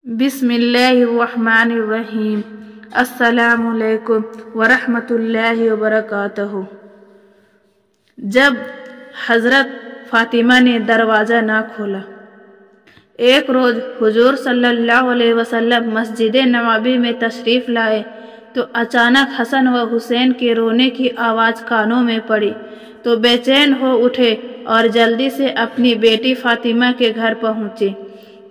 बिस्मिल्लाहिर्रहमानिर्रहीम। अस्सलामुअलैकुम वरहमतुल्लाहि वबरकातुहू। जब हज़रत फ़ातिमा ने दरवाज़ा ना खोला। एक रोज़ हुजूर सल्लल्लाहु अलैहि वसल्लम मस्जिद नबवी में तशरीफ़ लाए तो अचानक हसन व हुसैन के रोने की आवाज़ कानों में पड़ी तो बेचैन हो उठे और जल्दी से अपनी बेटी फ़ातिमा के घर पहुँचे।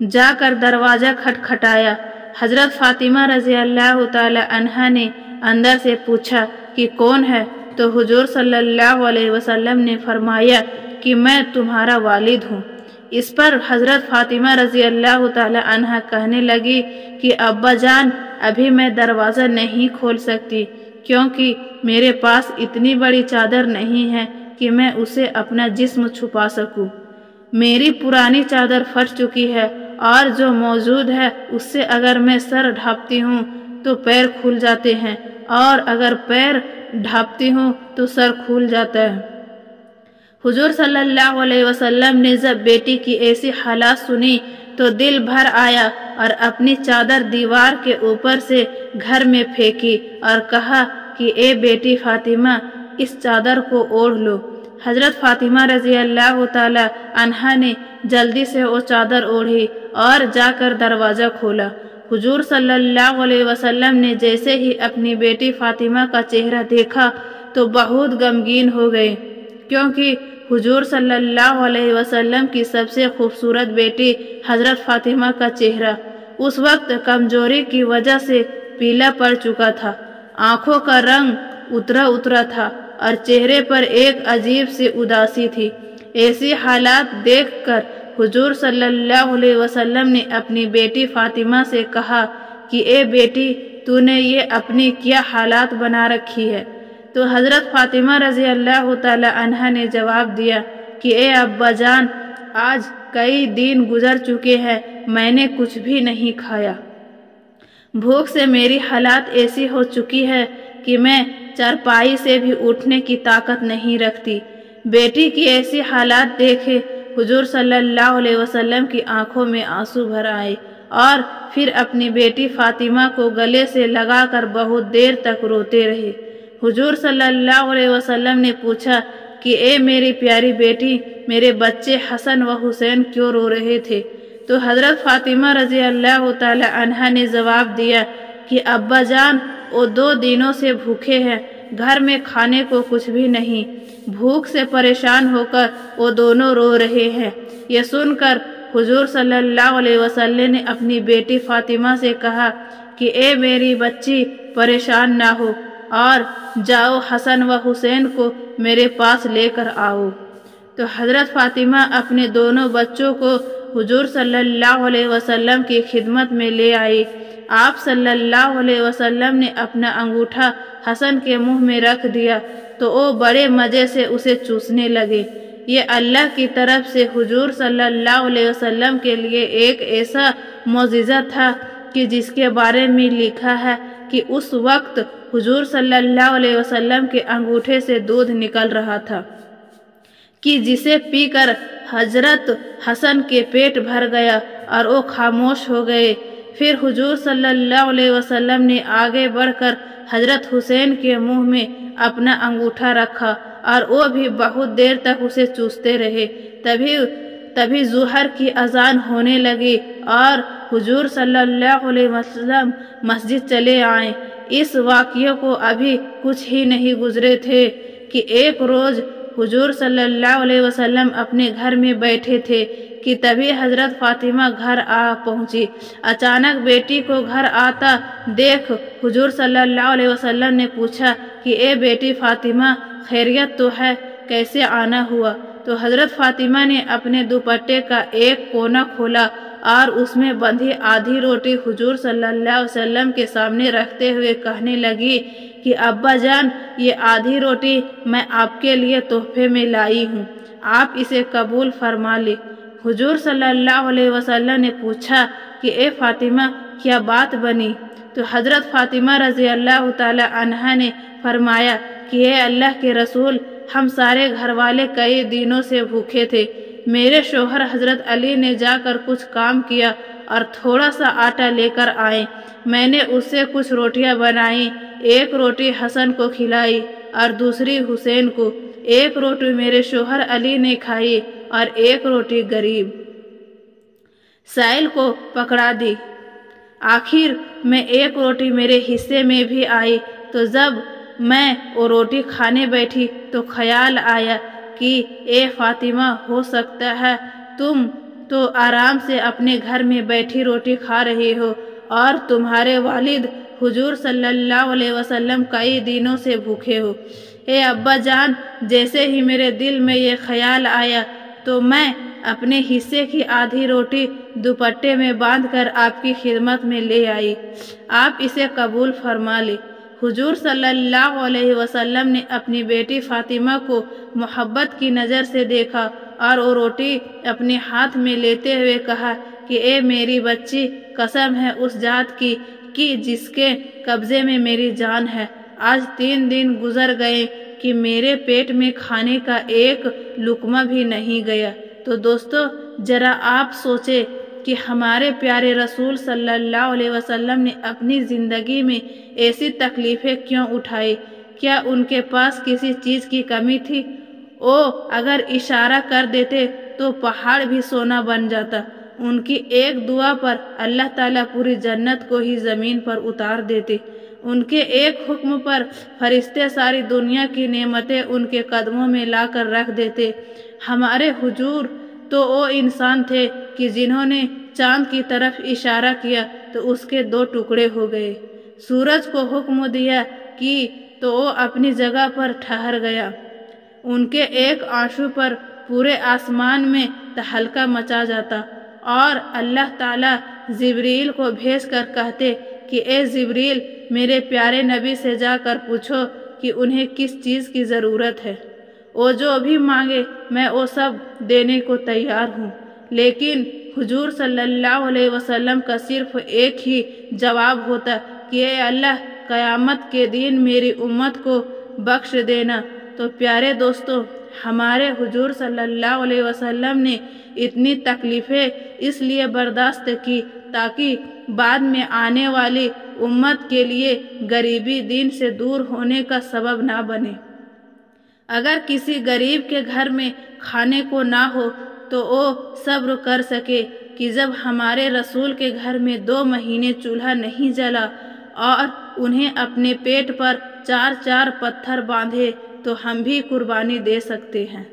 जाकर दरवाज़ा खटखटाया। हज़रत फ़ातिमा रज़ी अल्लाह ताला अन्हा ने अंदर से पूछा कि कौन है, तो हुजूर सल्लल्लाहु अलैहि वसल्लम ने फरमाया कि मैं तुम्हारा वालिद हूँ। इस पर हज़रत फ़ातिमा रज़ी अल्लाह ताला अन्हा कहने लगी कि अब्बा जान, अभी मैं दरवाज़ा नहीं खोल सकती क्योंकि मेरे पास इतनी बड़ी चादर नहीं है कि मैं उसे अपना जिस्म छुपा सकूं। मेरी पुरानी चादर फट चुकी है और जो मौजूद है उससे अगर मैं सर ढांपती हूँ तो पैर खुल जाते हैं और अगर पैर ढांपती हूँ तो सर खुल जाता है। हुजूर सल्लल्लाहु अलैहि वसल्लम ने जब बेटी की ऐसी हालात सुनी तो दिल भर आया और अपनी चादर दीवार के ऊपर से घर में फेंकी और कहा कि ए बेटी फ़ातिमा, इस चादर को ओढ़ लो। हज़रत फ़ातिमा रज़ी अल्लाह ताला अन्हा ने जल्दी से वो चादर ओढ़ी और जाकर दरवाज़ा खोला। हुजूर सल्लल्लाहु अलैहि वसल्लम ने जैसे ही अपनी बेटी फ़ातिमा का चेहरा देखा तो बहुत गमगीन हो गए, क्योंकि हुजूर सल्लल्लाहु अलैहि वसल्लम की सबसे खूबसूरत बेटी हज़रत फ़ातिमा का चेहरा उस वक्त कमजोरी की वजह से पीला पड़ चुका था। आँखों का रंग उतरा था और चेहरे पर एक अजीब सी उदासी थी। ऐसी हालात देखकर हुजूर सल्लल्लाहु अलैहि वसल्लम ने अपनी बेटी फ़ातिमा से कहा कि ए बेटी, तूने ये अपनी क्या हालात बना रखी है। तो हज़रत फ़ातिमा रज़ी अल्लाह ताला अन्हा ने जवाब दिया कि ए अब्बा जान, आज कई दिन गुजर चुके हैं, मैंने कुछ भी नहीं खाया। भूख से मेरी हालात ऐसी हो चुकी है कि मैं चारपाई से भी उठने की ताकत नहीं रखती। बेटी की ऐसी हालात देखे हुजूर सल्लल्लाहु अलैहि वसल्लम की आंखों में आंसू भर आए और फिर अपनी बेटी फ़ातिमा को गले से लगाकर बहुत देर तक रोते रहे। हुजूर सल्लल्लाहु अलैहि वसल्लम ने पूछा कि ए मेरी प्यारी बेटी, मेरे बच्चे हसन व हुसैन क्यों रो रहे थे। तो हज़रत फ़ातिमा रज़ी अल्लाह ताला अन्हा ने जवाब दिया कि अब्बा जान, वो 2 दिनों से भूखे हैं, घर में खाने को कुछ भी नहीं। भूख से परेशान होकर वो दोनों रो रहे हैं। ये सुनकर हुजूर सल्लल्लाहु अलैहि वसल्लम ने अपनी बेटी फ़ातिमा से कहा कि ए मेरी बच्ची, परेशान ना हो और जाओ हसन व हुसैन को मेरे पास लेकर आओ। तो हज़रत फ़ातिमा अपने दोनों बच्चों को हुजूर सल्लल्लाहु अलैहि वसल्लम की खिदमत में ले आई। आप सल्लल्लाहु अलैहि वसल्लम ने अपना अंगूठा हसन के मुंह में रख दिया तो वो बड़े मज़े से उसे चूसने लगे। ये अल्लाह की तरफ से हुजूर सल्लल्लाहु अलैहि वसल्लम के लिए एक ऐसा मौजिज़ा था कि जिसके बारे में लिखा है कि उस वक्त हुजूर सल्लल्लाहु अलैहि वसल्लम के अंगूठे से दूध निकल रहा था कि जिसे पीकर हजरत हसन के पेट भर गया और वो खामोश हो गए। फिर हुजूर सल्लल्लाहु अलैहि वसल्लम ने आगे बढ़कर हजरत हुसैन के मुंह में अपना अंगूठा रखा और वो भी बहुत देर तक उसे चूसते रहे। तभी ज़ुहर की अजान होने लगी और हुजूर सल्लल्लाहु अलैहि वसल्लम मस्जिद चले आए। इस वाक़ये को अभी कुछ ही नहीं गुजरे थे कि एक रोज़ हुजूर सल्लल्लाहु अलैहि वसल्लम अपने घर में बैठे थे कि तभी हज़रत फ़ातिमा घर आ पहुंची। अचानक बेटी को घर आता देख हुजूर सल्लल्लाहु अलैहि वसल्लम ने पूछा कि ए बेटी फ़ातिमा, खैरियत तो है, कैसे आना हुआ। तो हज़रत फ़ातिमा ने अपने दुपट्टे का एक कोना खोला और उसमें बंधी आधी रोटी हुजूर सल्लल्लाहु अलैहि वसल्लम के सामने रखते हुए कहने लगी कि अब्बा जान, ये आधी रोटी मैं आपके लिए तोहफे में लाई हूँ, आप इसे कबूल फरमा ले। हुजूर सल्लल्लाहु अलैहि वसल्लम ने पूछा कि ए फ़ातिमा, क्या बात बनी। तो हज़रत फ़ातिमा रज़ी अल्लाह ताला अन्हा ने फरमाया कि ए अल्लाह के रसूल, हम सारे घर वाले कई दिनों से भूखे थे। मेरे शोहर हज़रत अली ने जाकर कुछ काम किया और थोड़ा सा आटा लेकर आए। मैंने उससे कुछ रोटियां बनाई, एक रोटी हसन को खिलाई और दूसरी हुसैन को, एक रोटी मेरे शोहर अली ने खाई और एक रोटी गरीब साइल को पकड़ा दी। आखिर में एक रोटी मेरे हिस्से में भी आई। तो जब मैं वो रोटी खाने बैठी तो ख्याल आया कि ए फातिमा, हो सकता है तुम तो आराम से अपने घर में बैठी रोटी खा रही हो और तुम्हारे वालिद हुजूर सल्लल्लाहु अलैहि वसल्लम कई दिनों से भूखे हो। ए अब्बा जान, जैसे ही मेरे दिल में ये ख्याल आया तो मैं अपने हिस्से की आधी रोटी दुपट्टे में बांधकर आपकी खिदमत में ले आई। आप इसे कबूल फरमा ले। हुजूर सल्लल्लाहु अलैहि वसल्लम ने अपनी बेटी फातिमा को मोहब्बत की नज़र से देखा और वो रोटी अपने हाथ में लेते हुए कहा कि ए मेरी बच्ची, कसम है उस जात की कि जिसके कब्जे में मेरी जान है, आज 3 दिन गुजर गए कि मेरे पेट में खाने का एक लुकमा भी नहीं गया। तो दोस्तों, जरा आप सोचे कि हमारे प्यारे रसूल सल्लल्लाहु अलैहि वसल्लम ने अपनी ज़िंदगी में ऐसी तकलीफ़ें क्यों उठाई? क्या उनके पास किसी चीज़ की कमी थी? ओ अगर इशारा कर देते तो पहाड़ भी सोना बन जाता। उनकी एक दुआ पर अल्लाह ताला पूरी जन्नत को ही ज़मीन पर उतार देते। उनके एक हुक्म पर फरिश्ते सारी दुनिया की नेमतें उनके कदमों में लाकर रख देते। हमारे हुजूर तो वो इंसान थे कि जिन्होंने चांद की तरफ इशारा किया तो उसके 2 टुकड़े हो गए। सूरज को हुक्म दिया कि तो वो अपनी जगह पर ठहर गया। उनके एक आंसू पर पूरे आसमान में तहलका मचा जाता और अल्लाह ताला जिब्रील को भेजकर कहते कि ए जिब्रील, मेरे प्यारे नबी से जाकर पूछो कि उन्हें किस चीज़ की ज़रूरत है। वो जो भी मांगे मैं वो सब देने को तैयार हूँ। लेकिन हुजूर सल्लल्लाहु अलैहि वसल्लम का सिर्फ एक ही जवाब होता कि ए अल्लाह, क़यामत के दिन मेरी उम्मत को बख्श देना। तो प्यारे दोस्तों, हमारे हुजूर सल्लल्लाहु अलैहि वसल्लम ने इतनी तकलीफ़ें इसलिए बर्दाश्त की ताकि बाद में आने वाली उम्मत के लिए गरीबी दीन से दूर होने का सबब ना बने। अगर किसी गरीब के घर में खाने को ना हो तो वो सब्र कर सके कि जब हमारे रसूल के घर में 2 महीने चूल्हा नहीं जला और उन्हें अपने पेट पर 4-4 पत्थर बांधे तो हम भी कुर्बानी दे सकते हैं।